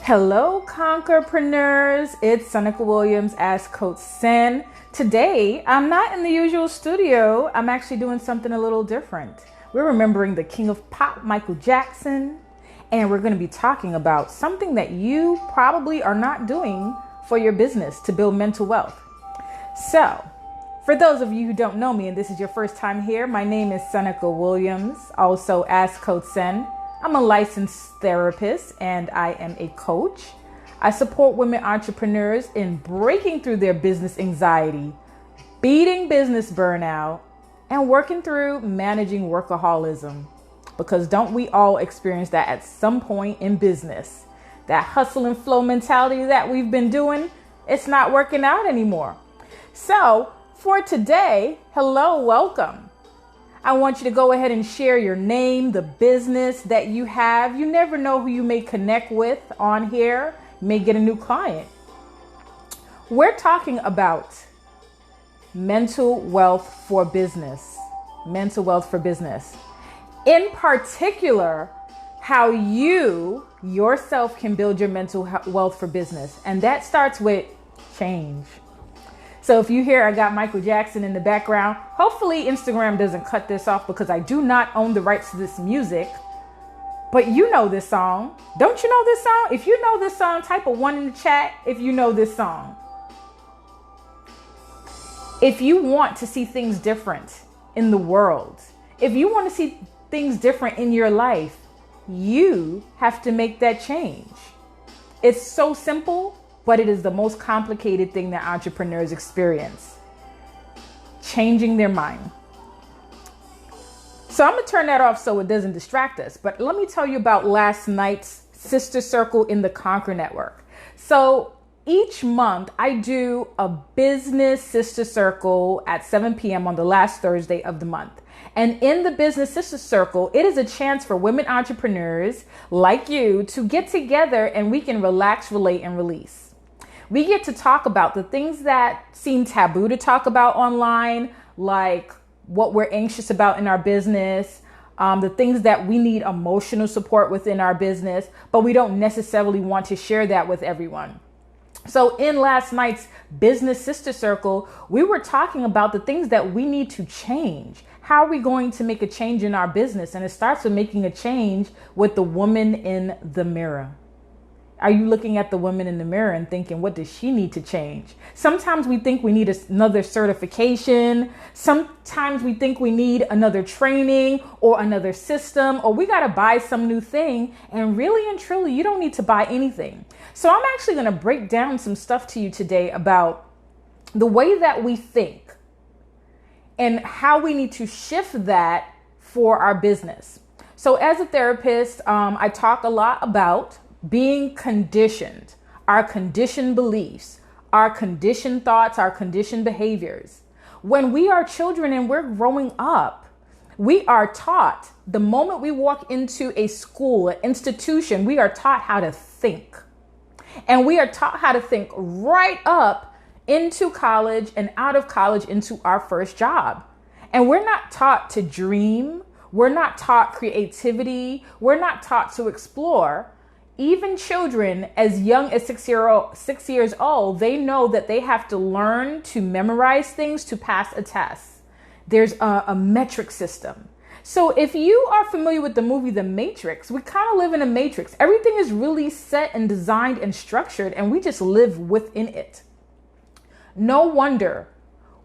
Hello, Conquerpreneurs. It's Seneca Williams as Coach Sen. Today, I'm not in the usual studio. I'm actually doing something a little different. We're remembering the king of pop, Michael Jackson, and we're going to be talking about something that you probably are not doing for your business to build mental wealth. So, for those of you who don't know me and this is your first time here, my name is Seneca Williams, also as Coach Sen. I'm a licensed therapist and I am a coach. I support women entrepreneurs in breaking through their business anxiety, beating business burnout, and working through managing workaholism. Because don't we all experience that at some point in business? That hustle and flow mentality that we've been doing, it's not working out anymore. So for today, hello, welcome. I want you to go ahead and share your name, the business that you have. You never know who you may connect with on here. You may get a new client. We're talking about mental wealth for business. Mental wealth for business. In particular, how you yourself can build your mental wealth for business. And that starts with change. So if you hear I got Michael Jackson in the background, hopefully Instagram doesn't cut this off because I do not own the rights to this music. But you know this song. Don't you know this song? If you know this song, type a 1 in the chat if you know this song. If you want to see things different in the world, if you want to see things different in your life, you have to make that change. It's so simple. But it is the most complicated thing that entrepreneurs experience. Changing their mind. So I'm going to turn that off so it doesn't distract us. But let me tell you about last night's Sister Circle in the Conquer Network. So each month I do a business Sister Circle at 7 p.m. on the last Thursday of the month. And in the Business Sister Circle, it is a chance for women entrepreneurs like you to get together and we can relax, relate, and release. We get to talk about the things that seem taboo to talk about online, like what we're anxious about in our business, the things that we need emotional support within our business, but we don't necessarily want to share that with everyone. So in last night's Business Sister Circle, we were talking about the things that we need to change. How are we going to make a change in our business? And it starts with making a change with the woman in the mirror. Are you looking at the woman in the mirror and thinking, what does she need to change? Sometimes we think we need another certification. Sometimes we think we need another training or another system, or we got to buy some new thing. And really and truly, you don't need to buy anything. So I'm actually going to break down some stuff to you today about the way that we think and how we need to shift that for our business. So as a therapist, I talk a lot about being conditioned, our conditioned beliefs, our conditioned thoughts, our conditioned behaviors. When we are children and we're growing up, we are taught the moment we walk into a school, an institution, we are taught how to think. And we are taught how to think right up into college and out of college into our first job. And we're not taught to dream. We're not taught creativity. We're not taught to explore. Even children as young as 6 years old, they know that they have to learn to memorize things to pass a test. There's a metric system. So if you are familiar with the movie The Matrix, we kind of live in a matrix. Everything is really set and designed and structured, and we just live within it. No wonder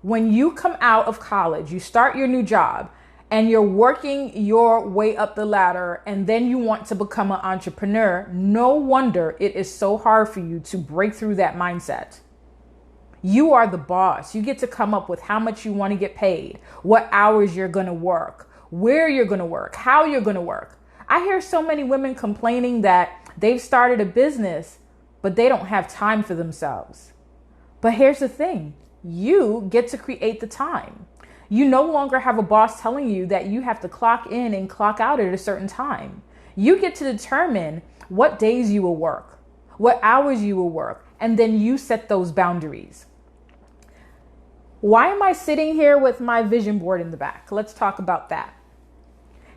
when you come out of college, you start your new job, and you're working your way up the ladder, and then you want to become an entrepreneur, no wonder it is so hard for you to break through that mindset. You are the boss. You get to come up with how much you want to get paid, what hours you're going to work, where you're going to work, how you're going to work. I hear so many women complaining that they've started a business, but they don't have time for themselves. But here's the thing. You get to create the time. You no longer have a boss telling you that you have to clock in and clock out at a certain time. You get to determine what days you will work, what hours you will work, and then you set those boundaries. Why am I sitting here with my vision board in the back? Let's talk about that.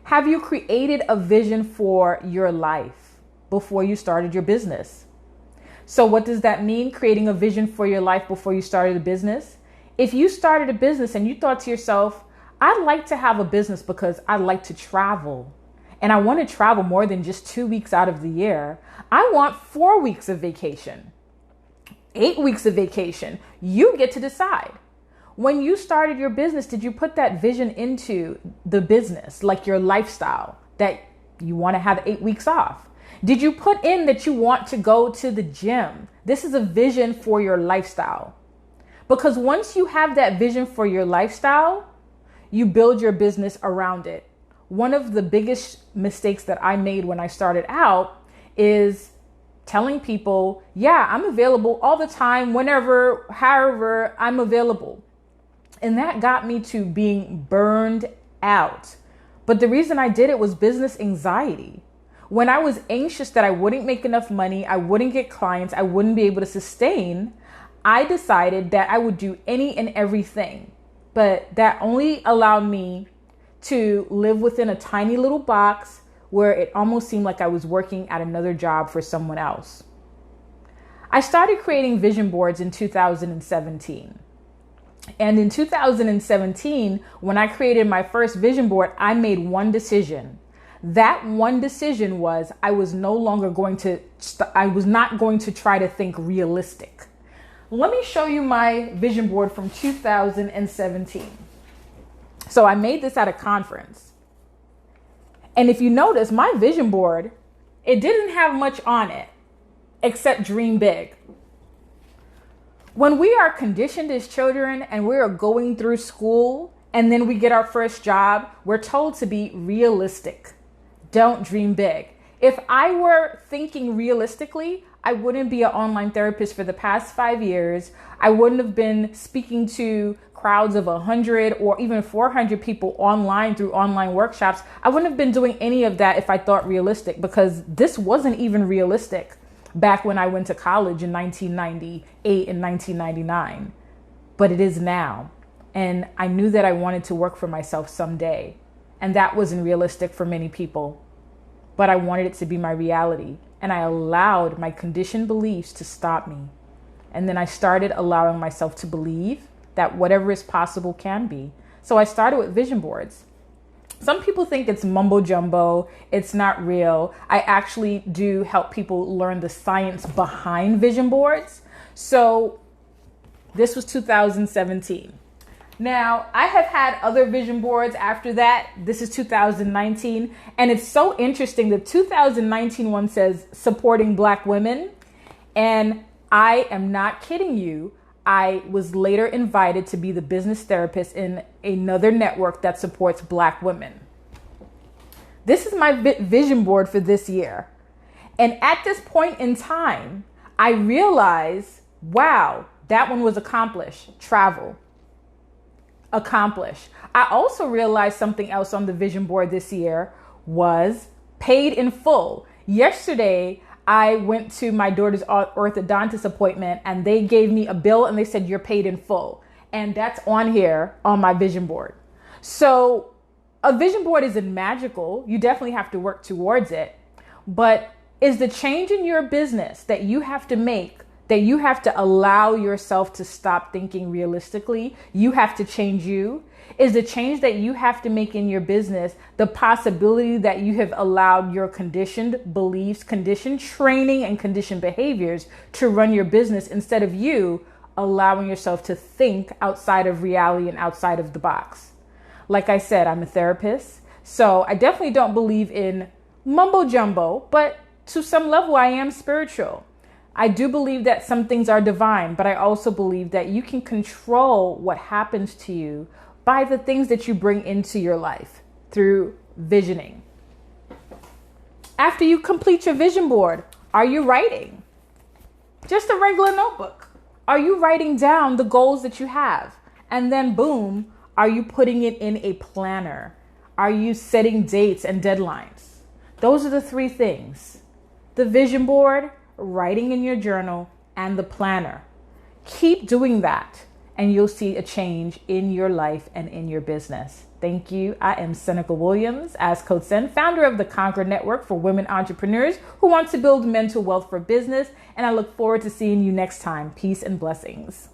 Have you created a vision for your life before you started your business? So what does that mean? Creating a vision for your life before you started a business. If you started a business and you thought to yourself, I'd like to have a business because I like to travel, and I want to travel more than just 2 weeks out of the year. I want 4 weeks of vacation, 8 weeks of vacation. You get to decide. When you started your business, did you put that vision into the business, like your lifestyle, that you want to have 8 weeks off? Did you put in that you want to go to the gym? This is a vision for your lifestyle. Because once you have that vision for your lifestyle, you build your business around it. One of the biggest mistakes that I made when I started out is telling people, yeah, I'm available all the time, whenever, however, I'm available. And that got me to being burned out. But the reason I did it was business anxiety. When I was anxious that I wouldn't make enough money, I wouldn't get clients, I wouldn't be able to sustain, I decided that I would do any and everything. But that only allowed me to live within a tiny little box where it almost seemed like I was working at another job for someone else. I started creating vision boards in 2017. And in 2017, when I created my first vision board, I made one decision. That one decision was I was not going to try to think realistic. Let me show you my vision board from 2017. So I made this at a conference. And if you notice, my vision board, it didn't have much on it except dream big. When we are conditioned as children and we are going through school and then we get our first job, we're told to be realistic. Don't dream big. If I were thinking realistically, I wouldn't be an online therapist for the past 5 years. I wouldn't have been speaking to crowds of 100 or even 400 people online through online workshops. I wouldn't have been doing any of that if I thought realistic, because this wasn't even realistic back when I went to college in 1998 and 1999. But it is now. And I knew that I wanted to work for myself someday. And that wasn't realistic for many people. But I wanted it to be my reality. And I allowed my conditioned beliefs to stop me. And then I started allowing myself to believe that whatever is possible can be. So I started with vision boards. Some people think it's mumbo jumbo. It's not real. I actually do help people learn the science behind vision boards. So this was 2017. Now, I have had other vision boards after that. This is 2019. And it's so interesting. The 2019 one says supporting Black women. And I am not kidding you. I was later invited to be the business therapist in another network that supports Black women. This is my vision board for this year. And at this point in time, I realized, wow, that one was accomplished. Travel. Accomplish. I also realized something else on the vision board this year was paid in full. Yesterday, I went to my daughter's orthodontist appointment and they gave me a bill and they said, you're paid in full. And that's on here on my vision board. So a vision board isn't magical. You definitely have to work towards it. But is the change in your business that you have to make, that you have to allow yourself to stop thinking realistically? You have to change you. Is the change that you have to make in your business the possibility that you have allowed your conditioned beliefs, conditioned training, and conditioned behaviors to run your business instead of you allowing yourself to think outside of reality and outside of the box? Like I said, I'm a therapist, so I definitely don't believe in mumbo jumbo, but to some level I am spiritual. I do believe that some things are divine, but I also believe that you can control what happens to you by the things that you bring into your life through visioning. After you complete your vision board, are you writing? Just a regular notebook. Are you writing down the goals that you have? And then boom, are you putting it in a planner? Are you setting dates and deadlines? Those are the three things: the vision board, writing in your journal, and the planner. Keep doing that. and you'll see a change in your life and in your business. Thank you. I am Seneca Williams, as Coach Sen, founder of the Conquer Network for women entrepreneurs who want to build mental wealth for business. And I look forward to seeing you next time. Peace and blessings.